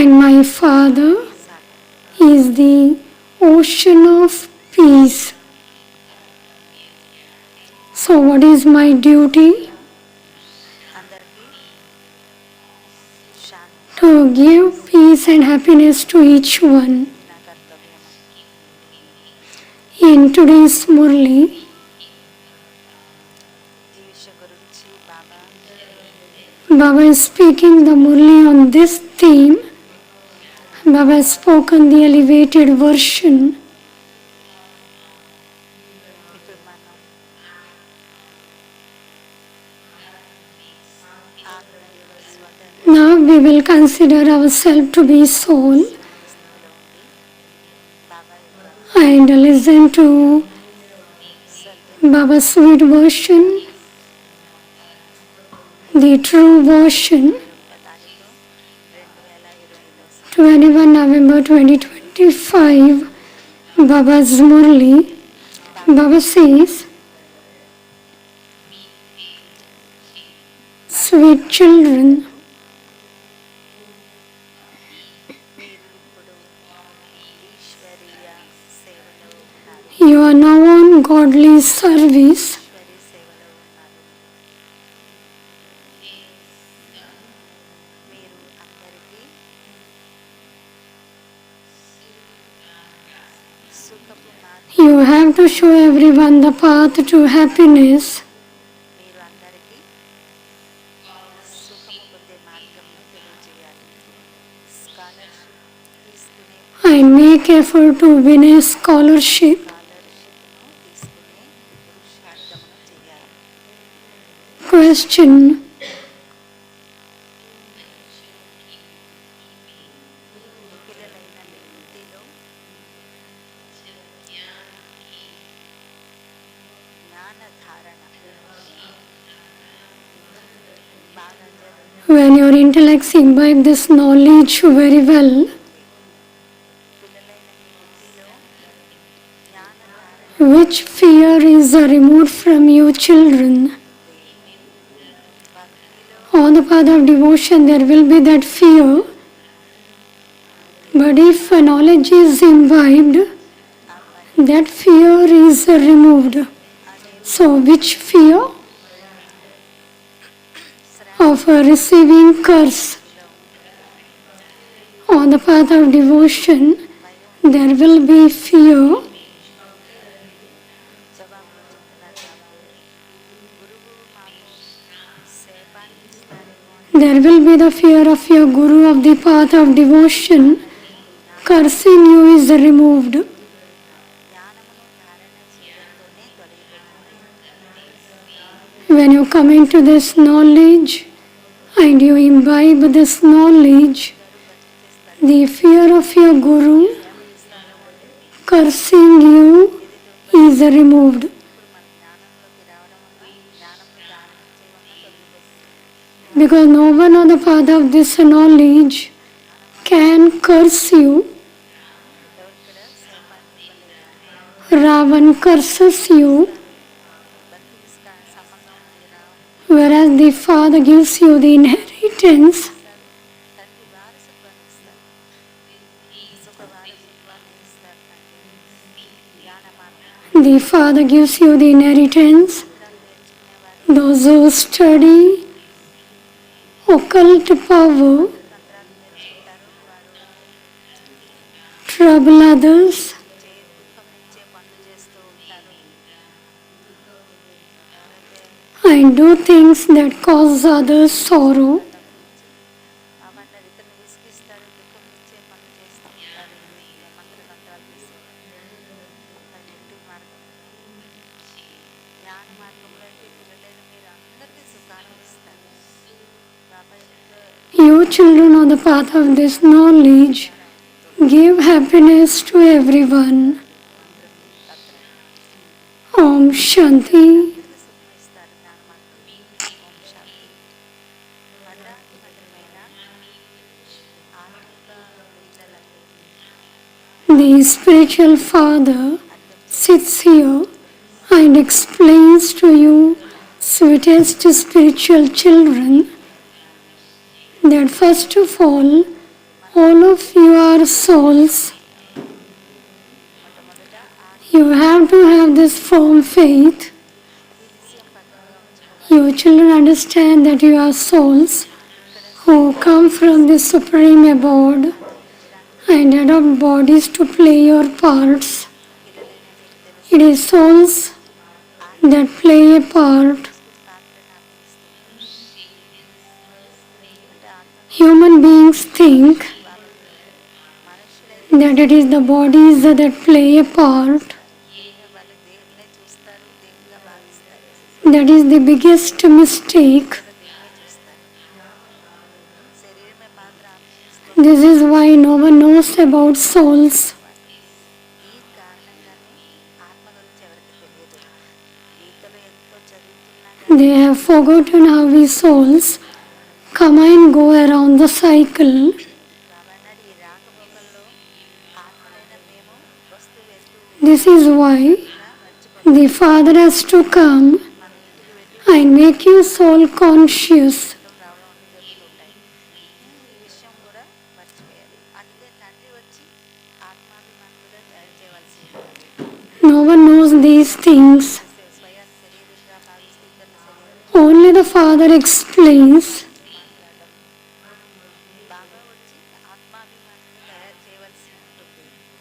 and my Father is the ocean of peace. So what is my duty? To give peace and happiness to each one. In today's Murli, Baba is speaking the Murli on this theme. Baba has spoken the elevated version. Now we will consider ourselves to be soul and listen to Baba's sweet version, the true version. 21 November 2025, Baba's Murli. Baba says, sweet children, you are now on godly service. You have to show everyone the path to happiness. And make effort to win a scholarship. Question. When your intellects imbibe this knowledge very well, which fear is removed from you children? On the path of devotion there will be that fear, but if knowledge is imbibed, that fear is removed. So which fear? Of receiving curse. On the path of devotion there will be fear. There will be the fear of your Guru of the path of devotion. Cursing you is removed. When you come into this knowledge and you imbibe this knowledge, the fear of your Guru cursing you is removed. Because no one on the path of this knowledge can curse you. Ravan curses you, whereas the Father gives you the inheritance. The Father gives you the inheritance. Those who study occult power, trouble others, and do things that cause others sorrow. You children on the path of this knowledge give happiness to everyone. Om Shanti. The spiritual father sits here and explains to you, sweetest spiritual children, that first of all All of you are souls. You have to have this firm faith. You children understand that you are souls who come from the supreme abode and adopt bodies to play your parts. It is souls that play a part. Human beings think that it is the bodies that play a part. That is the biggest mistake. This is why no one knows about souls. They have forgotten how we souls come and go around the cycle. This is why the Father has to come and make you soul conscious. No one knows these things. Only the Father explains.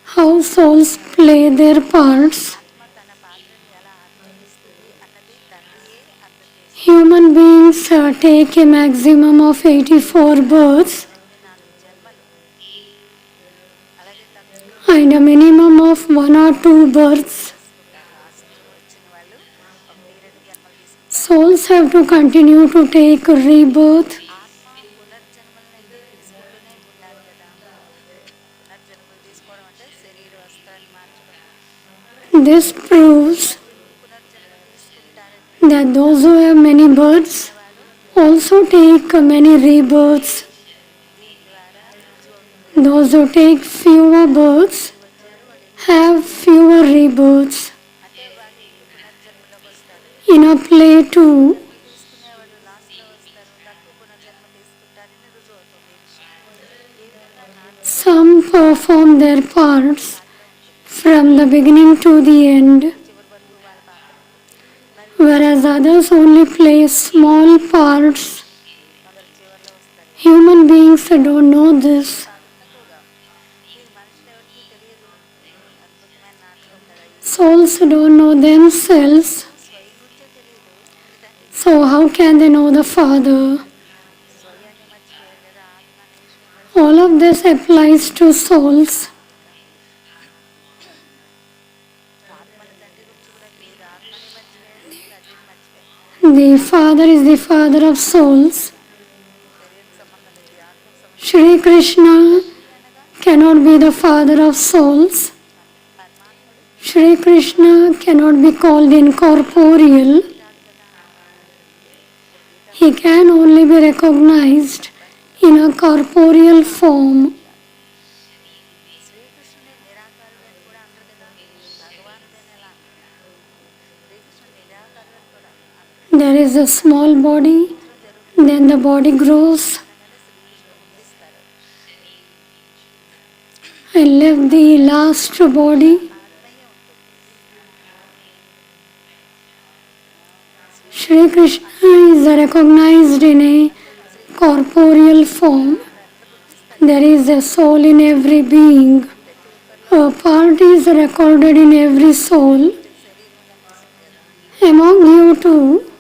How souls play their parts. Human beings take a maximum of 84 births and a minimum of 1 or 2 births. Souls have to continue to take rebirth. This proves that those who have many births also take many rebirths. Those who take fewer births have fewer rebirths. In a play too, some perform their parts from the beginning to the end, whereas others only play small parts. Human beings don't know this. Souls don't know themselves. So how can they know the Father? All of this applies to souls. The Father is the Father of souls. Shri Krishna cannot be the Father of souls. Shri Krishna cannot be called incorporeal. He can only be recognized in a corporeal form. There is a small body, then the body grows. I left the last body. Shri Krishna is recognized in a corporeal form. There is a soul in every being. A part is recorded in every soul. Among you too,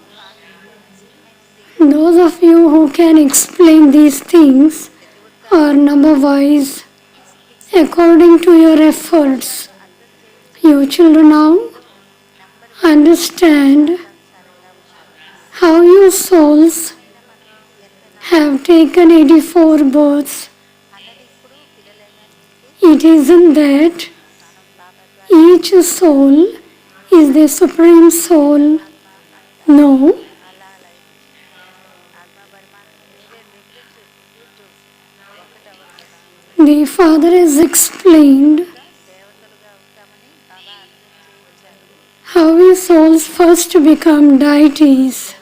those of you who can explain these things are number-wise according to your efforts. You children now understand how you souls have taken 84 births. It isn't that each soul is the Supreme Soul. No. The Father has explained how we souls first become deities.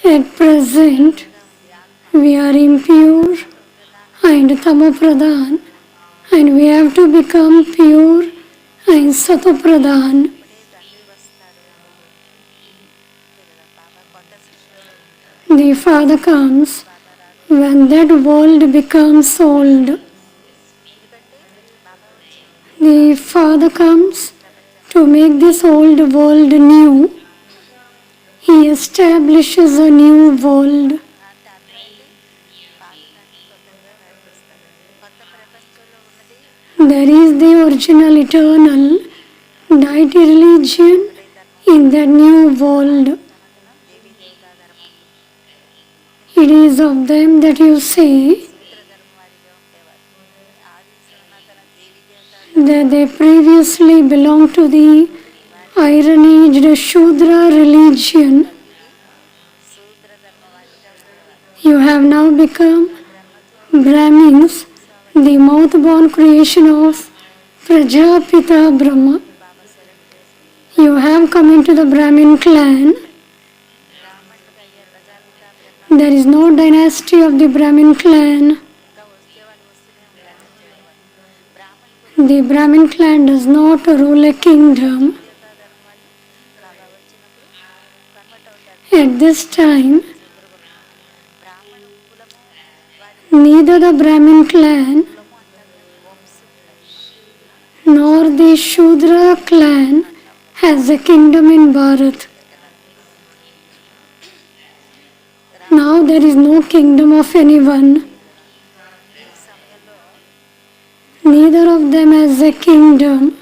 At present, we are impure and tamopradhan, and we have to become pure and satopradhan. The Father comes when that world becomes old. The Father comes to make this old world new. He establishes a new world. There is the original eternal deity religion in that new world. It is of them that you say that they previously belonged to the iron-aged Shudra religion. You have now become Brahmins, the mouth-born creation of Prajapita Brahma. You have come into the Brahmin clan. There is no dynasty of the Brahmin clan. The Brahmin clan does not rule a kingdom. At this time, neither the Brahmin clan nor the Shudra clan has a kingdom in Bharat. Now there is no kingdom of anyone. Neither of them has a kingdom.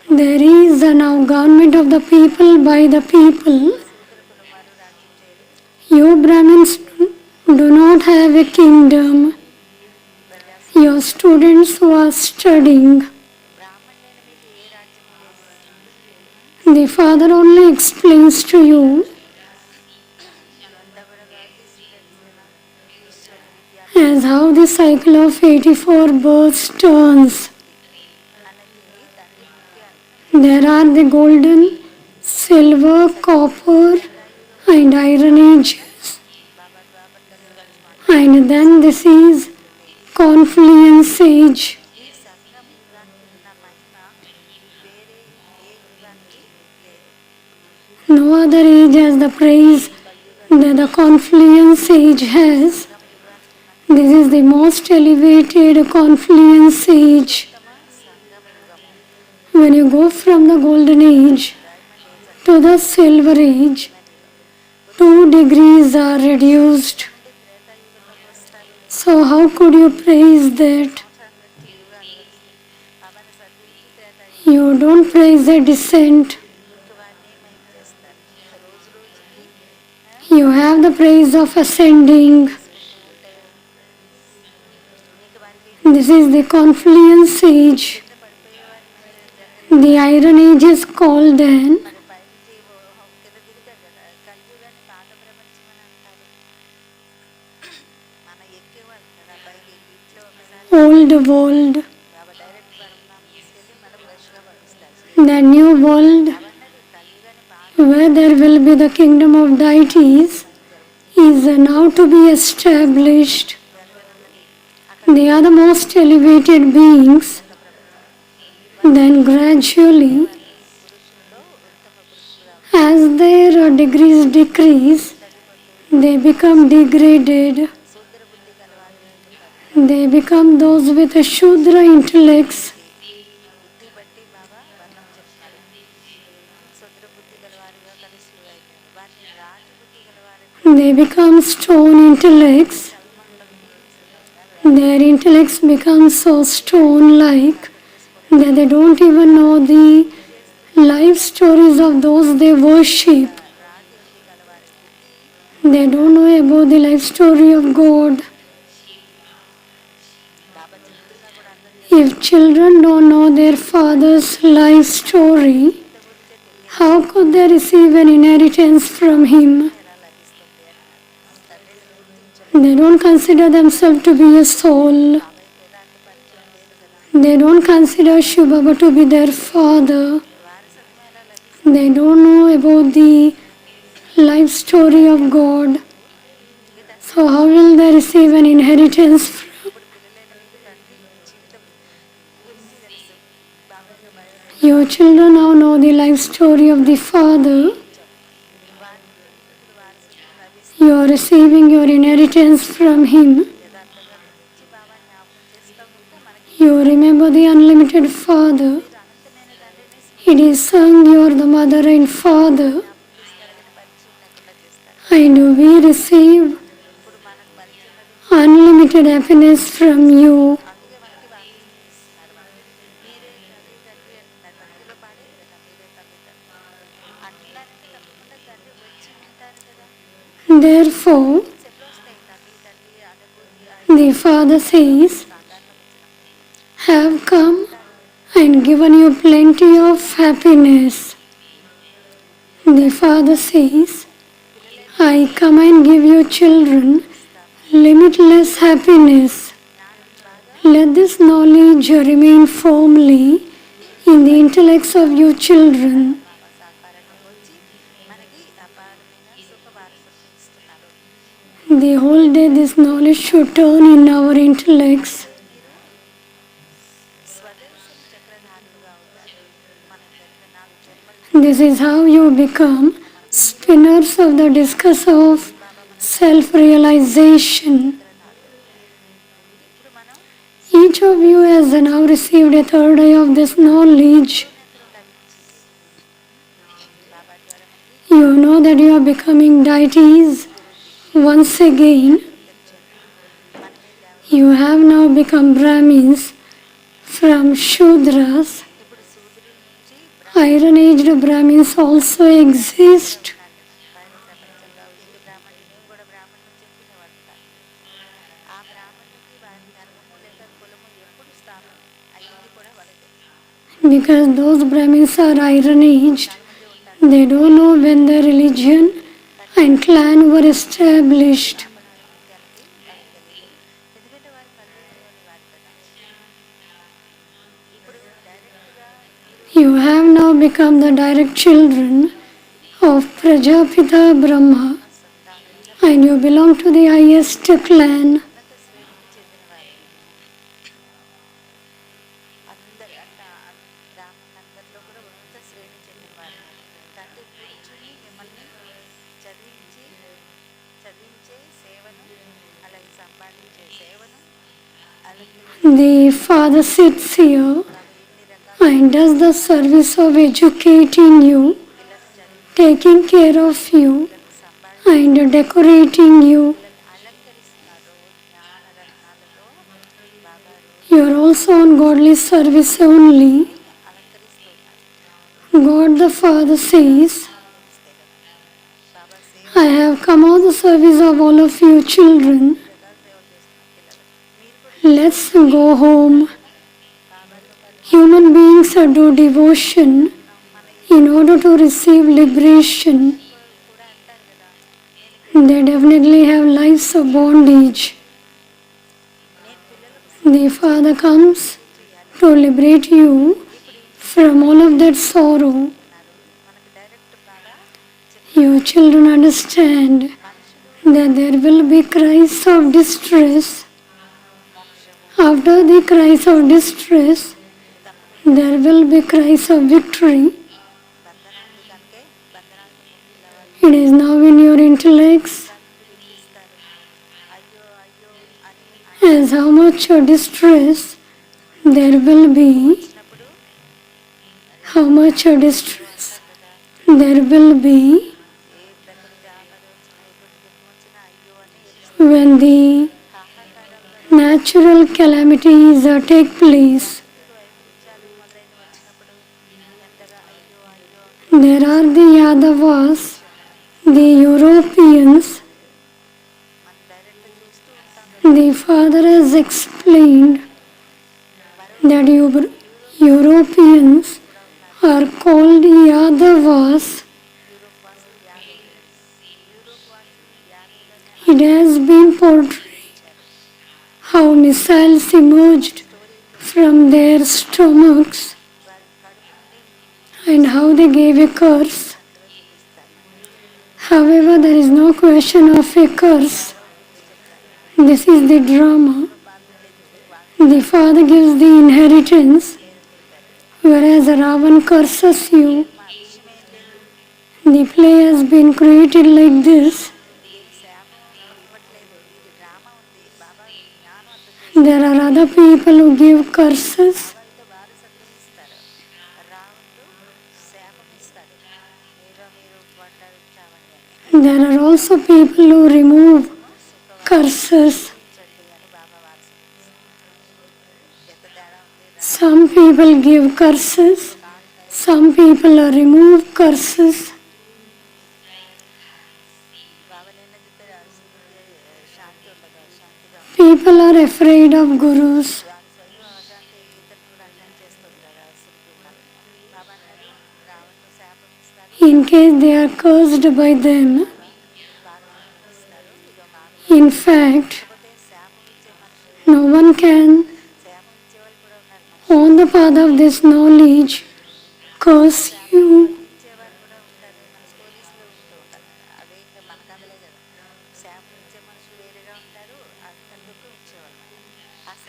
There is a now government of the people by the people. You Brahmins do not have a kingdom. Your students who are studying, the Father only explains to you as how the cycle of 84 births turns. There are the golden, silver, copper and iron ages. And then this is confluence age. No other age has the praise that the confluence age has. This is the most elevated confluence age. When you go from the golden age to the silver age, 2 degrees are reduced. So how could you praise that? You don't praise the descent. You have the praise of ascending. This is the confluence age. The iron age is called then old world. The new world, where there will be the kingdom of deities, is now to be established. They are the most elevated beings. Then gradually, as their degrees decrease, they become degraded. They become those with Shudra intellects. They become stone intellects. Their intellects become so stone-like that they don't even know the life stories of those they worship. They don't know about the life story of God. If children don't know their father's life story, how could they receive an inheritance from him? They don't consider themselves to be a soul. They don't consider Shiv Baba to be their father. They don't know about the life story of God. So how will they receive an inheritance from? Your children now know the life story of the Father. You are receiving your inheritance from Him. You remember the unlimited Father. It is sung, you are the mother and father. And we receive unlimited happiness from you. Therefore, the Father says, have come and given you plenty of happiness. The Father says, I come and give you children limitless happiness. Let this knowledge remain firmly in the intellects of your children. The whole day this knowledge should turn in our intellects. This is how you become spinners of the discus of self-realization. Each of you has now received a third eye of this knowledge. You know that you are becoming deities once again. You have now become Brahmins from Shudras. Iron-aged Brahmins also exist. Because those Brahmins are iron-aged, they don't know when their religion and clan were established. You have now become the direct children of Prajapita Brahma, and you belong to the IST clan. The Father sits here and does the service of educating you, taking care of you, and decorating you. You are also on godly service only. God the Father says, I have come on the service of all of you children. Let's go home. Human beings do devotion in order to receive liberation. They definitely have lives of bondage. The Father comes to liberate you from all of that sorrow. You children understand that there will be cries of distress. After the cries of distress, there will be cries of victory. It is now in your intellects as how much distress there will be, how much distress there will be when the natural calamities take place. There are the Yadavas, the Europeans. The Father has explained that Europeans are called Yadavas. It has been portrayed how missiles emerged from their stomachs and how they gave a curse. However, there is no question of a curse. This is the drama. The father gives the inheritance, whereas Ravan curses you. The play has been created like this. There are other people who give curses. There are also people who remove curses. Some people give curses, some people remove curses. People are afraid of gurus. In case they are cursed by them. In fact, no one can, on the path of this knowledge, curse you.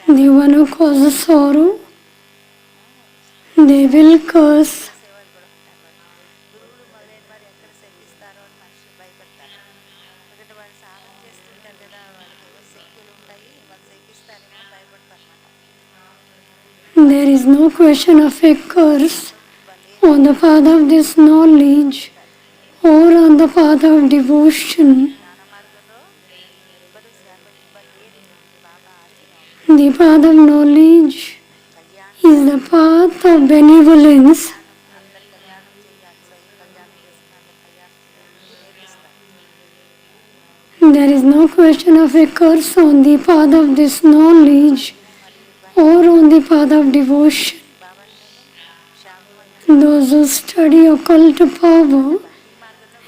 The one who causes sorrow, they will curse. There is no question of a curse on the path of this knowledge or on the path of devotion. The path of knowledge is the path of benevolence. There is no question of a curse on the path of this knowledge or on the path of devotion. Those who study occult power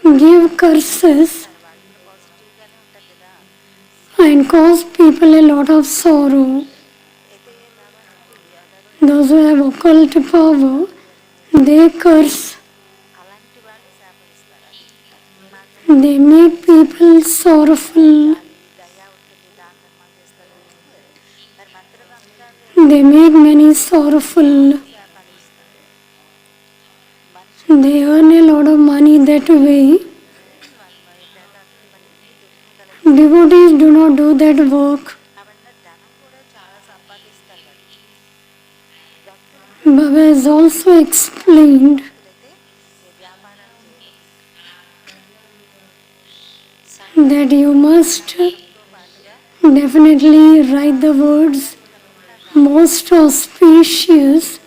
give curses and cause people a lot of sorrow. Those who have occult power, they curse. They make people sorrowful. They make many sorrowful. They earn a lot of money that way. Devotees do not do that work. Baba has also explained that you must definitely write the words most auspicious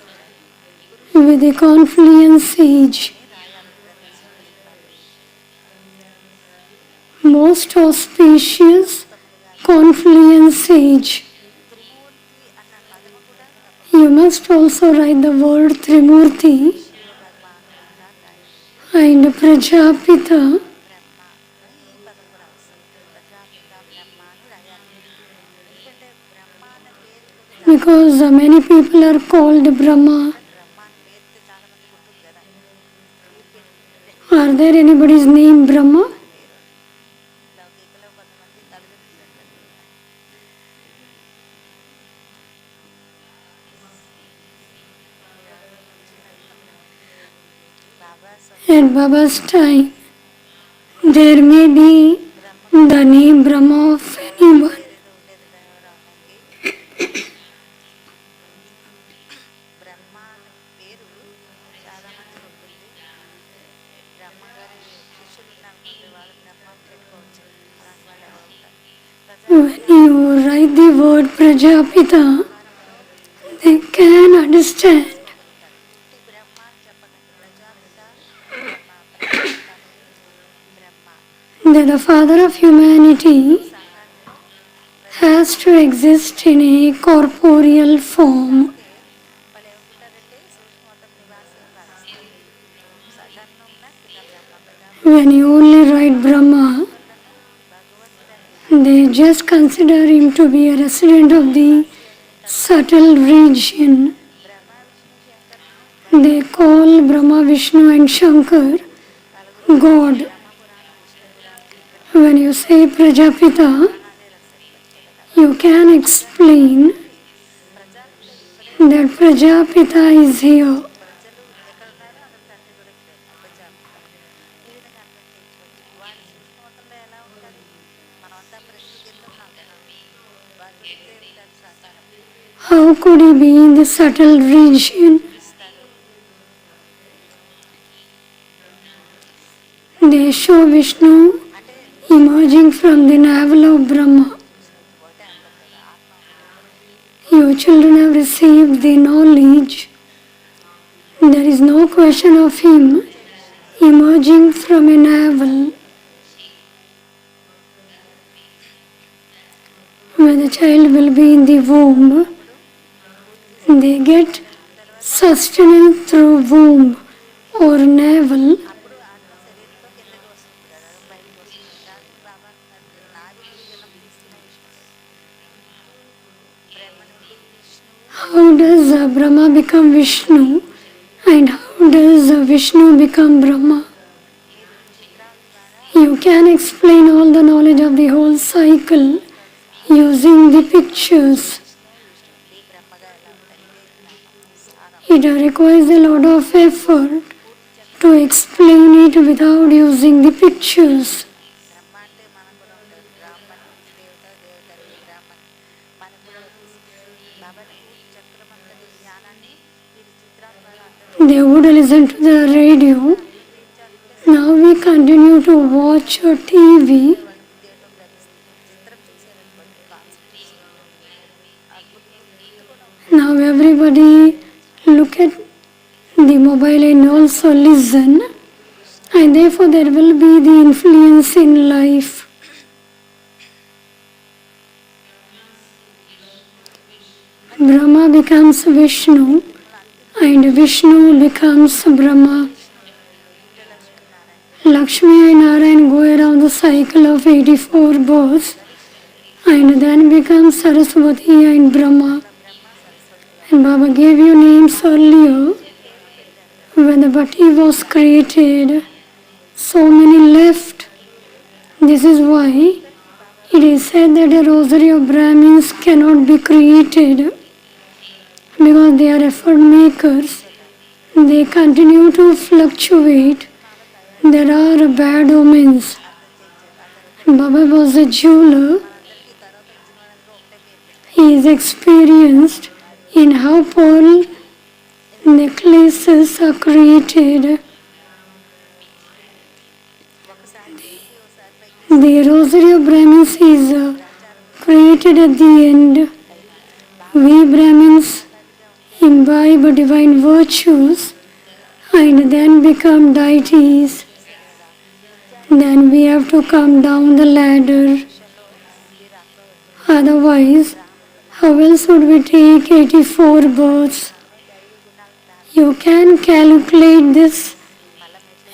with the confluence sage. Most auspicious confluence sage. You must also write the word Trimurti and Prajapita. Because many people are called Brahma. Are there anybody's name Brahma? At Baba's time, there may be the name Brahma of anyone. When you write the word Prajapita, they can understand that the Father of humanity has to exist in a corporeal form. When you only write Brahma, They just consider him to be a resident of the subtle region. They call Brahma, Vishnu and Shankar God. When you say Prajapita, you can explain that Prajapita is here. How could he be in the subtle region? They show Vishnu emerging from the navel of Brahma. You children have received the knowledge. There is no question of him emerging from a navel. When the child will be in the womb, they get sustenance through womb or navel. How does Brahma become Vishnu and how does Vishnu become Brahma? You can explain all the knowledge of the whole cycle using the pictures. It requires a lot of effort to explain it without using the pictures. They would listen to the radio. Now we continue to watch TV. Now everybody look at the mobile and also listen, and therefore there will be the influence in life. Brahma becomes Vishnu and Vishnu becomes Brahma. Lakshmi and Narayan go around the cycle of 84 births and then become Saraswati and Brahma. And Baba gave you names earlier. When the bhatti was created, so many left. This is why it is said that a rosary of Brahmins cannot be created because they are effort makers. They continue to fluctuate. There are bad omens. Baba was a jeweler. He is experienced in how pearl necklaces are created. The rosary of Brahmins is created at the end. We Brahmins imbibe divine virtues and then become deities. Then we have to come down the ladder. Otherwise, how else would we take 84 births? You can calculate this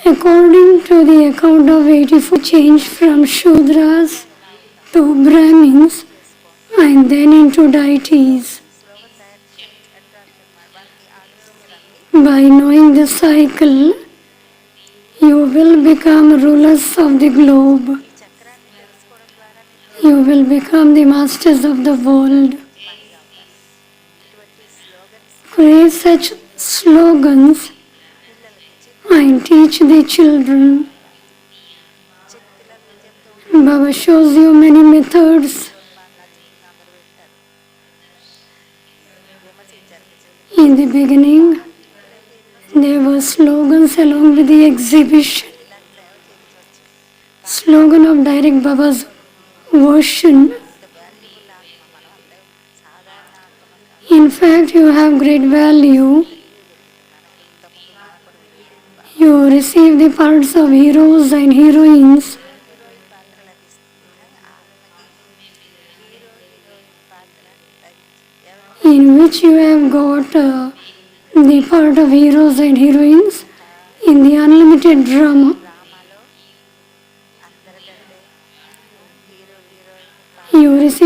according to the account of 84 change from Shudras to Brahmins and then into deities. By knowing the cycle, you will become rulers of the globe. You will become the masters of the world. Create such slogans and teach the children. Baba shows you many methods. In the beginning, there were slogans along with the exhibition. Slogan of direct Baba's version. In fact, you have great value. You receive the parts of heroes and heroines. In which you have got the part of heroes and heroines in the unlimited drama.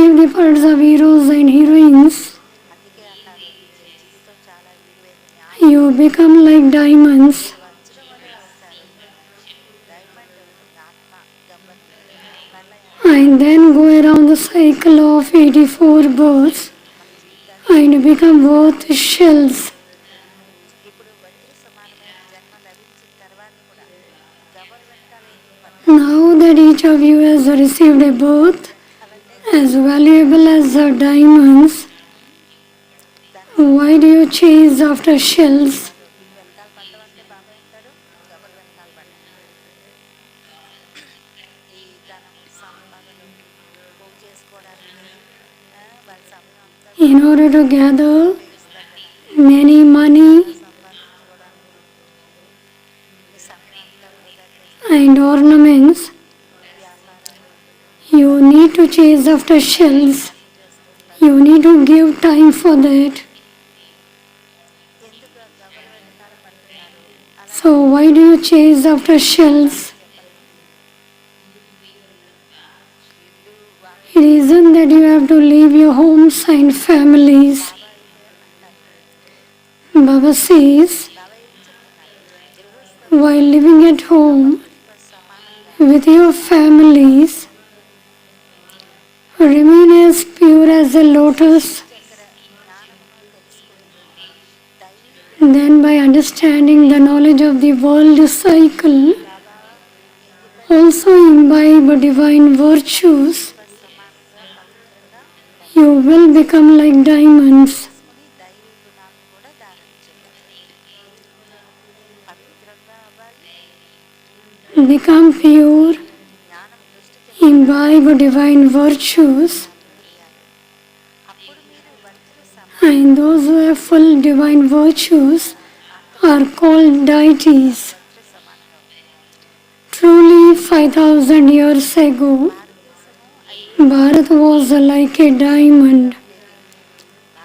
receive the parts of heroes and heroines, you become like diamonds. And then go around the cycle of 84 births and become both shells. Now that each of you has received a birth as valuable as the diamonds, why do you chase after shells? In order to gather many money and ornaments, you need to chase after shells. You need to give time for that. So why do you chase after shells? It isn't that you have to leave your homes and families. Baba says, while living at home with your families, remain as pure as a lotus. Then by understanding the knowledge of the world cycle, also imbibe divine virtues, you will become like diamonds. Become pure, imbibe divine virtues, and those who have full divine virtues are called deities. Truly, 5,000 years ago, Bharat was like a diamond.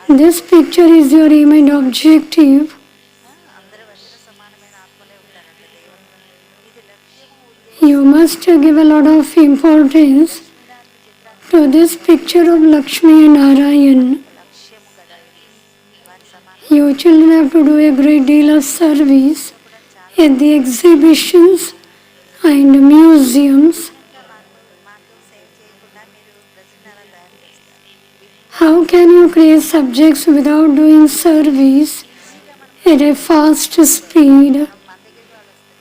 This picture is your image objective. You must give a lot of importance to this picture of Lakshmi and Narayan. You children have to do a great deal of service at the exhibitions and museums. How can you create subjects without doing service at a fast speed?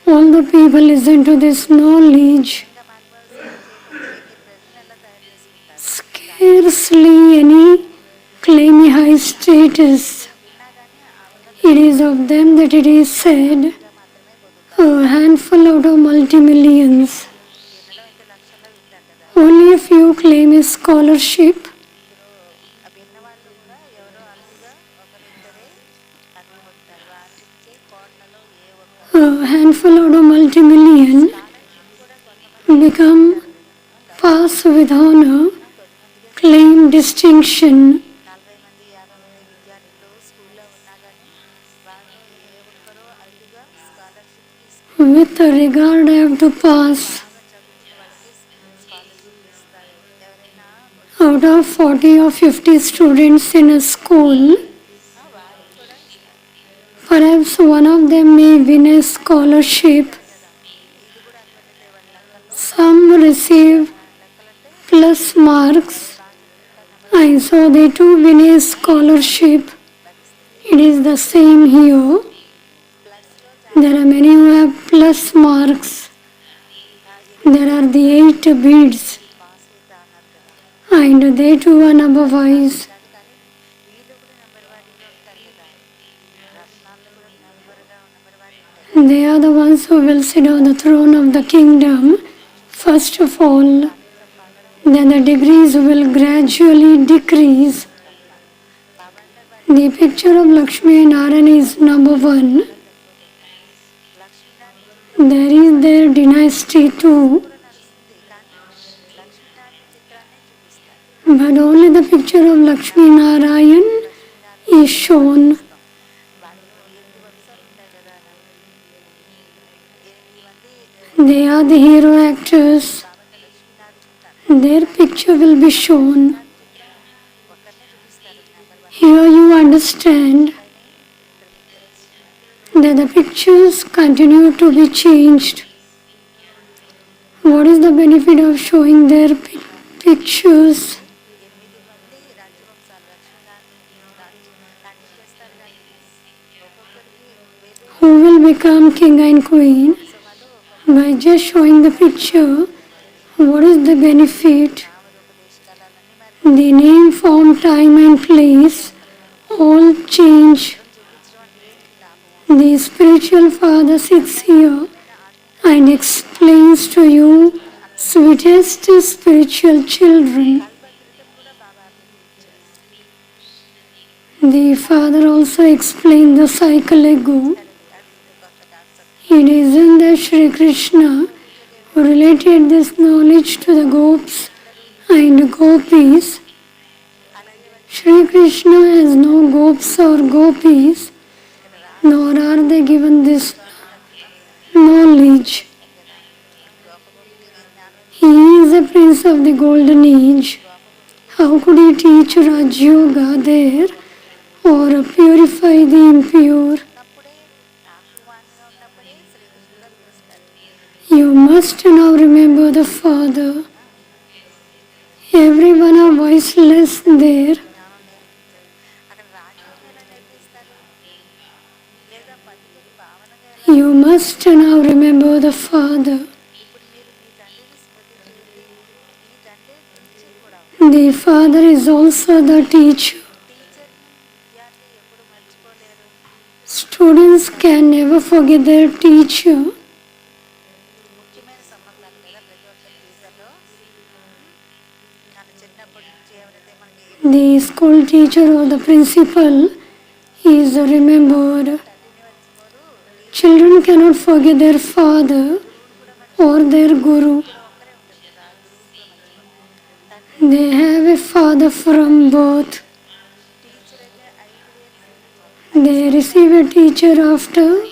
All the people listen to this knowledge. Scarcely any claim a high status. It is of them that it is said, a handful out of multi-millions. Only a few claim a scholarship. A handful out of multi-million become pass with honor, claim distinction. With regard, I have to pass. Out of 40 or 50 students in a school, perhaps one of them may win a scholarship. Some receive plus marks, and so they too win a scholarship. It is the same here. There are many who have plus marks. There are the 8 beads, and they too are number wise. They are the ones who will sit on the throne of the kingdom first of all. Then the degrees will gradually decrease. The picture of Lakshmi and Narayan is number 1. There is their dynasty too. But only the picture of Lakshmi Narayan is shown. They are the hero actors. Their picture will be shown. Here you understand that the pictures continue to be changed. What is the benefit of showing their pictures? Who will become king and queen? By just showing the picture, what is the benefit? The name, form, time and place all change. The spiritual father sits here and explains to you, sweetest spiritual children. The father also explained the cycle ago. It isn't that Sri Krishna who related this knowledge to the gopis and gopis. Sri Krishna has no gopis or gopis, nor are they given this knowledge. He is the prince of the golden age. How could he teach Raj Yoga there or purify the impure? You must now remember the Father. Everyone are voiceless there. You must now remember the Father. The Father is also the teacher. Students can never forget their teacher. The school teacher or the principal is remembered. Children cannot forget their father or their guru. They have a father from birth. They receive a teacher after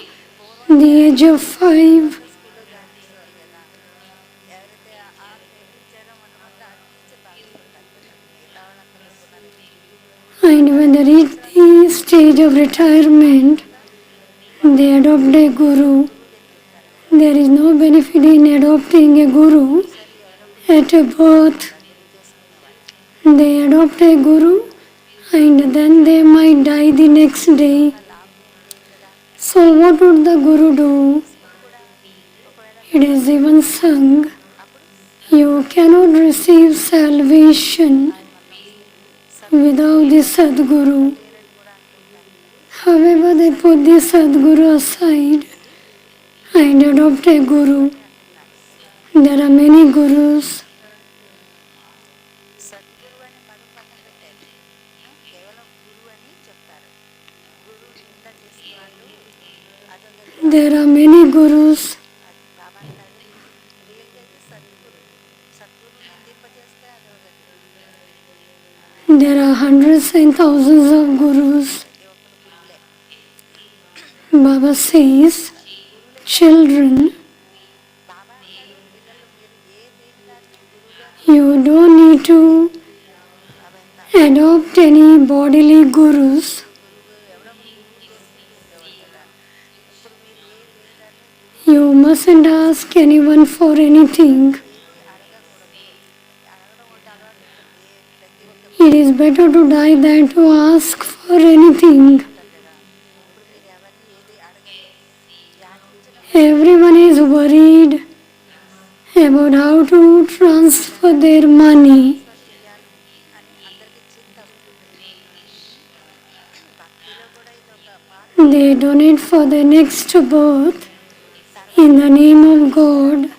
the age of 5. And when they reach the stage of retirement, they adopt a guru. There is no benefit in adopting a guru at a birth. They adopt a guru and then they might die the next day. So what would the guru do? It is even sung, you cannot receive salvation without the Sadguru. However, they put the Sadguru aside and adopt a guru. There are many gurus. There are many gurus. There are hundreds and thousands of gurus. Baba says, children, you don't need to adopt any bodily gurus. You mustn't ask anyone for anything. It is better to die than to ask for anything. Everyone is worried about how to transfer their money. They donate for the next birth in the name of God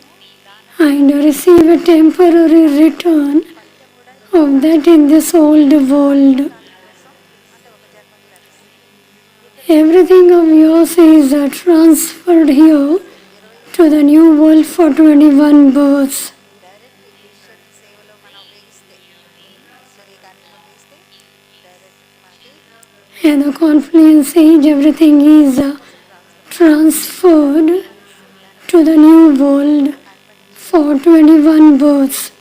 and receive a temporary return of that in this old world. Everything of yours is transferred here to the new world for 21 births. At the confluence age, everything is transferred to the new world for 21 births.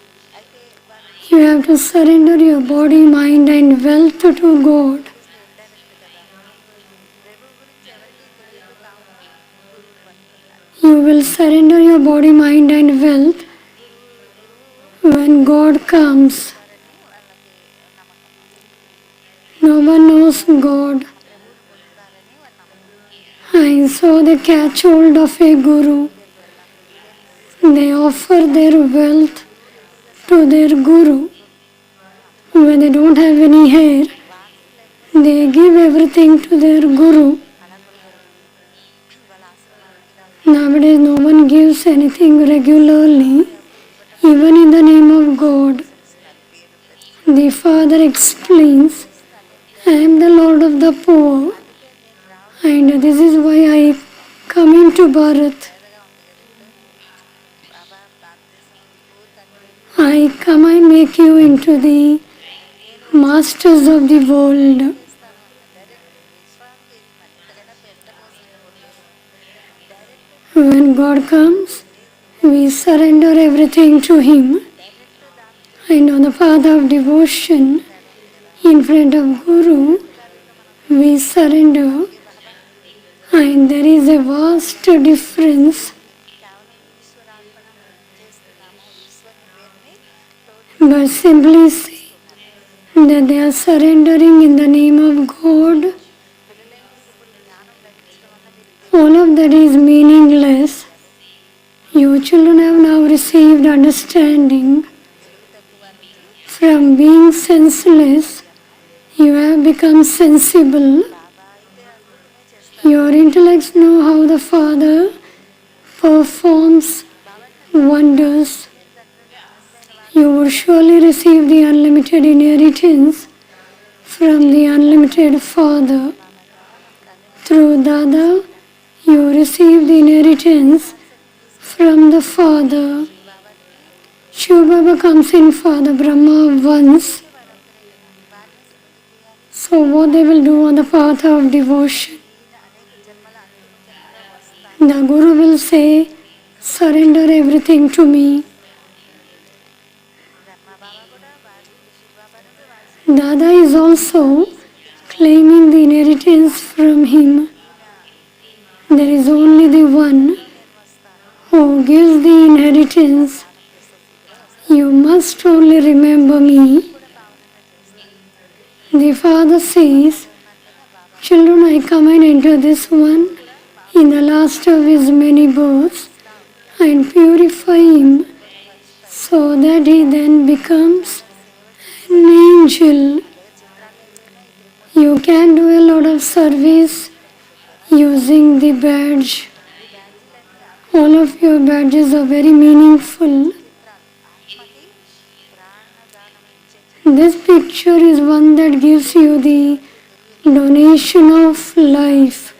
You have to surrender your body, mind and wealth to God. You will surrender your body, mind and wealth when God comes. No one knows God. I saw they catch hold of a guru. They offer their wealth to their guru. When they don't have any hair, they give everything to their guru. Nowadays no one gives anything regularly, even in the name of God. The Father explains, I am the Lord of the poor, and this is why I come into Bharat. I come and make you into the masters of the world. When God comes, we surrender everything to Him, and on the path of devotion, in front of Guru, we surrender, and there is a vast difference. But simply say that they are surrendering in the name of God. All of that is meaningless. You children have now received understanding. From being senseless, you have become sensible. Your intellects know how the Father performs wonders. You will surely receive the unlimited inheritance from the unlimited Father. Through Dada, you receive the inheritance from the Father. Shiva Baba comes in Father Brahma once. So what they will do on the path of devotion? The Guru will say, surrender everything to me. Dada is also claiming the inheritance from him. There is only the one who gives the inheritance. You must only remember me. The Father says, children, I come and enter this one in the last of his many births and purify him so that he then becomes an angel. You can do a lot of service using the badge. All of your badges are very meaningful. This picture is one that gives you the donation of life.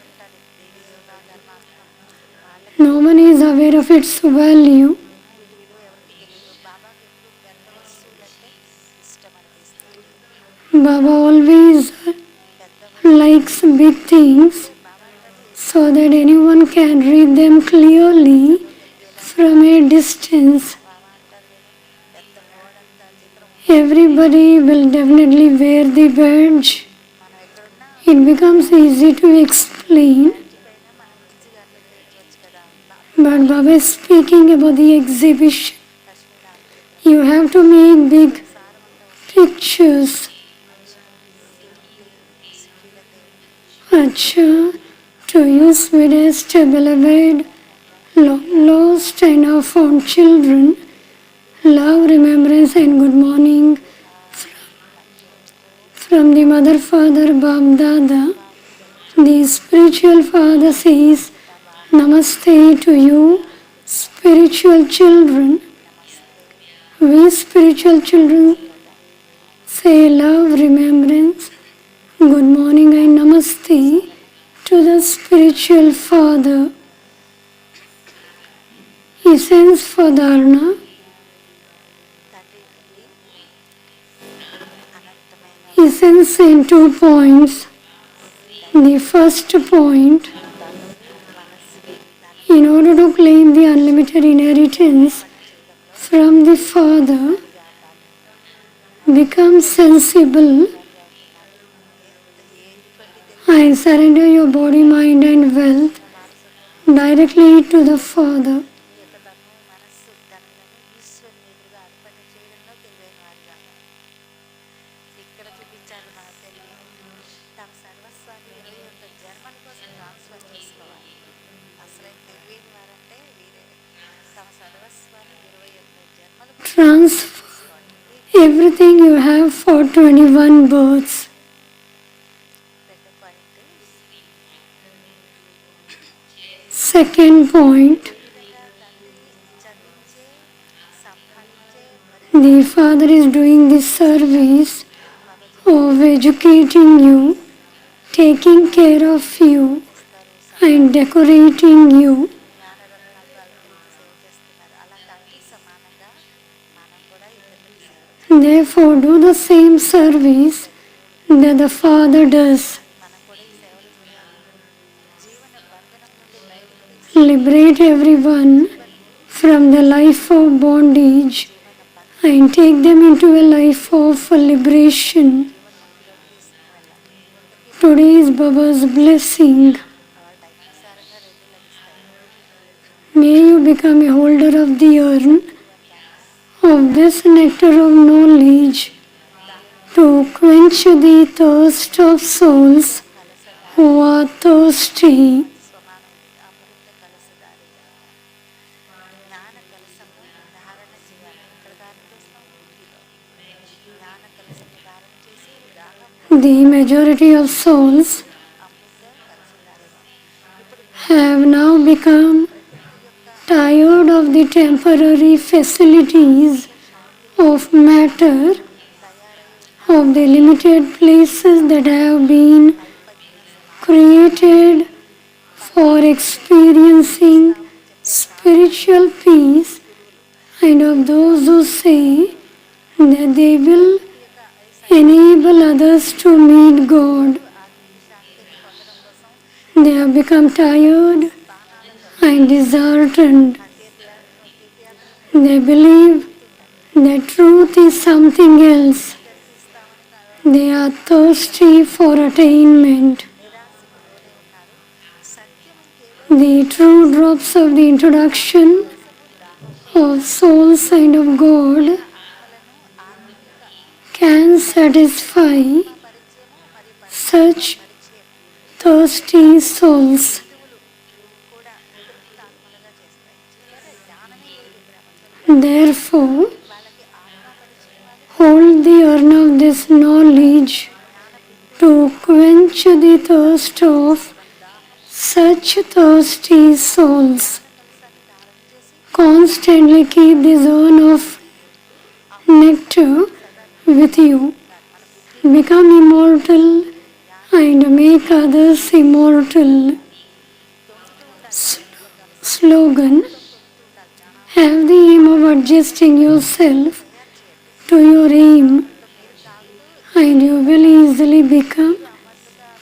No one is aware of its value. Baba always likes big things so that anyone can read them clearly from a distance. Everybody will definitely wear the badge. It becomes easy to explain. But Baba is speaking about the exhibition. You have to make big pictures. Acha, to you sweetest beloved, long lost and now found children, love, remembrance and good morning from the Mother, Father, Bab, Dada. The spiritual Father says, Namaste to you, spiritual children. We spiritual children say love, remembrance, good morning and Namaste to the spiritual Father. Essence for Dharana. Essence in 2 points. The first point, in order to claim the unlimited inheritance from the Father, Become sensible and surrender your body, mind and wealth directly to the Father. Transfer everything you have for 21 births. Second point, the Father is doing this service of educating you, taking care of you, and decorating you. Therefore, do the same service that the Father does. Liberate everyone from the life of bondage and take them into a life of liberation. Today is Baba's blessing. May you become a holder of the urn of this nectar of knowledge to quench the thirst of souls who are thirsty. The majority of souls have now become tired of the temporary facilities of matter, of the limited places that have been created for experiencing spiritual peace, and of those who say that they will enable others to meet God. They have become tired and disheartened. They believe that truth is something else. They are thirsty for attainment. The true drops of the introduction of souls and of God can satisfy such thirsty souls. Therefore, hold the urn of this knowledge to quench the thirst of such thirsty souls. Constantly keep this urn of nectar with you. Become immortal and make others immortal. Slogan: have the aim of adjusting yourself to your aim, and you will easily become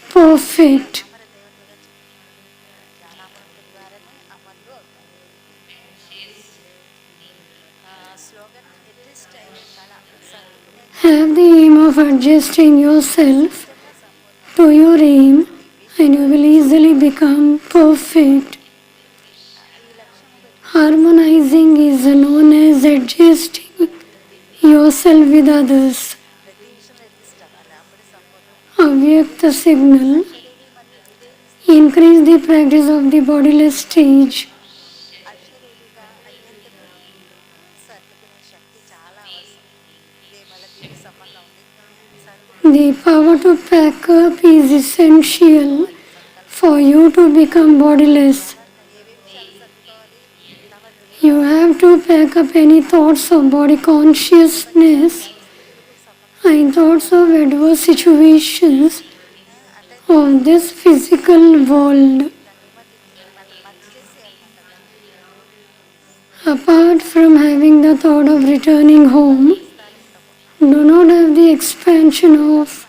perfect. Have the aim of adjusting yourself to your aim, and you will easily become perfect. Harmonizing is known as adjusting yourself with others. Avyakta signal: increase the practice of the bodiless stage. The power to pack up is essential for you to become bodiless. You have to pack up any thoughts of body consciousness and thoughts of adverse situations of this physical world. Apart from having the thought of returning home, do not have the expansion of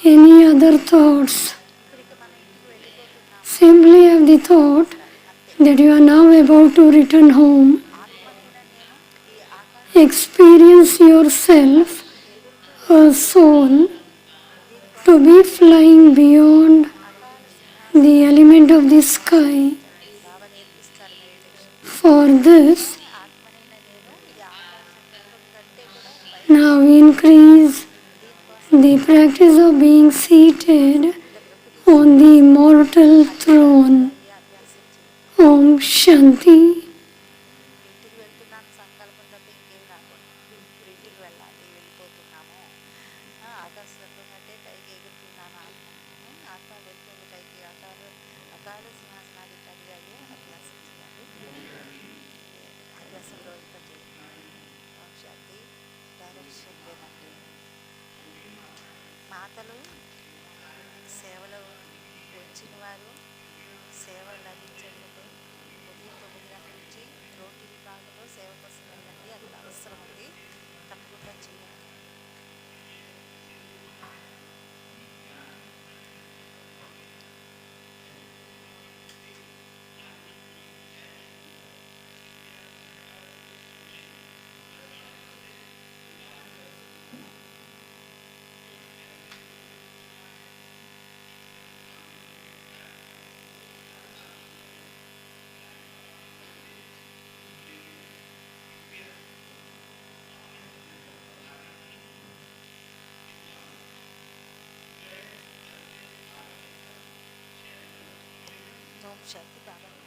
any other thoughts. Simply have the thought that you are now about to return home. Experience yourself a soul to be flying beyond the element of the sky. For this, now increase the practice of being seated on the immortal throne. Om Shanti. Om Shanti Baba.